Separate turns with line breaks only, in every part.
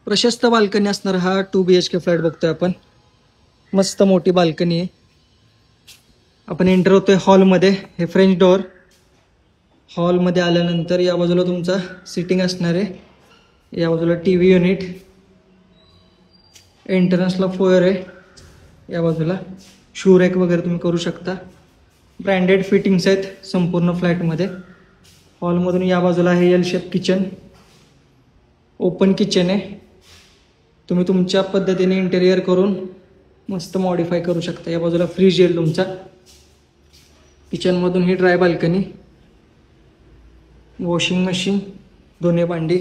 प्रशस्त बाल्कनी असणार हा 2 BHK फ्लॅट बघतोय आपण. मस्त मोठी बाल्कनी आहे. आपण एंटर होतोय हॉलमध्ये. हे फ्रेंच डोअर. हॉलमध्ये आल्यानंतर या बाजूला तुमचा सिटिंग असणार आहे. या बाजूला टीव्ही युनिट. एंट्रन्सला फोयर आहे. या बाजूला शू रॅक वगैरे तुम्ही करू शकता. ब्रँडेड फिटिंग्स आहेत संपूर्ण फ्लॅटमध्ये. हॉलमधून या बाजूला आहे L shape kitchen. Open kitchen आहे. तुम्ही तुमच्या पद्धतीने इंटेरियर करून मस्त मॉडिफाय करू शकता. या बाजूला फ्रीज येईल तुमचा. किचनमधून ही ड्राय बाल्कनी. वॉशिंग मशीन, दोन्ही भांडी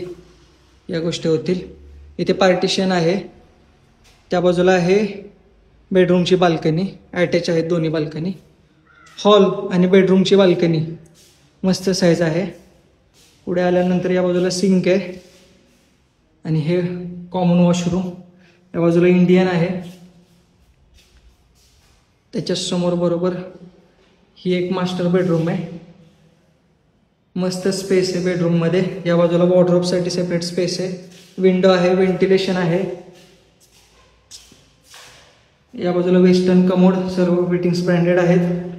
या गोष्टी होतील. इथे पार्टिशन आहे. त्या बाजूला आहे बेडरूमची बाल्कनी. अटॅच आहेत दोन्ही बाल्कनी. हॉल आणि बेडरूमची बाल्कनी मस्त साईज आहे. पुढे आल्यानंतर या बाजूला सिंक आहे आणि हे कॉमन वॉशरूम. या बाजूला इंडियन आहे. त्याच्यासमोर बरोबर ही एक मास्टर बेडरूम आहे. मस्त स्पेस आहे बेडरूममध्ये. या बाजूला वॉर्डरोबसाठी सेपरेट स्पेस आहे. विंडो आहे, व्हेंटिलेशन आहे. या बाजूला वेस्टर्न कमोड. सर्व फिटिंग्स ब्रँडेड आहेत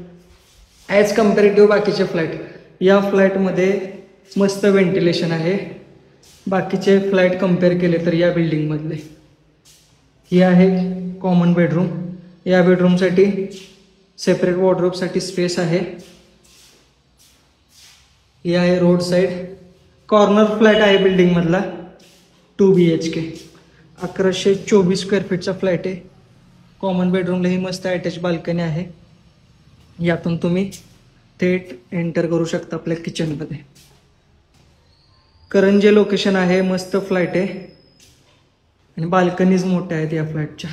ॲज कम्पॅरेटिव्ह बाकीचे फ्लॅट. या फ्लॅटमध्ये मस्त व्हेंटिलेशन आहे बाकीचे फ्लॅट कम्पेअर केले तर. या बिल्डिंगमधले ही आहे कॉमन बेडरूम. या बेडरूमसाठी सेपरेट वॉर्डरोबसाठी स्पेस आहे. ही आहे रोड साईड. कॉर्नर फ्लॅट आहे बिल्डिंगमधला. 2 BHK 1124 स्क्वेअर फीटचा फ्लॅट आहे. कॉमन बेडरूमला ही मस्त अटॅच बाल्कनी आहे. यातून तुम्ही थेट एंटर करू शकता आपल्या किचनमध्ये. करंजे लोकेशन आहे. मस्त फ्लॅट आहे आणि बाल्कनीज मोठ्या आहेत या फ्लॅटच्या.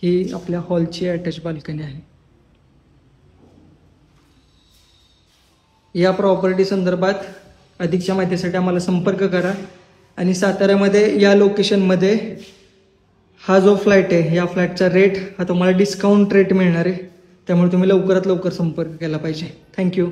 ही आपल्या हॉलची अटॅच बाल्कनी आहे. या प्रॉपर्टी संदर्भात अधिकच्या माहितीसाठी आम्हाला संपर्क करा. आणि साताऱ्यामध्ये या लोकेशनमध्ये हा जो फ्लॅट आहे या फ्लॅटचा रेट हा तुम्हाला डिस्काउंट रेट मिळणार आहे. त्यामुळे तुम्ही लवकरात लवकर संपर्क केला पाहिजे. थँक्यू.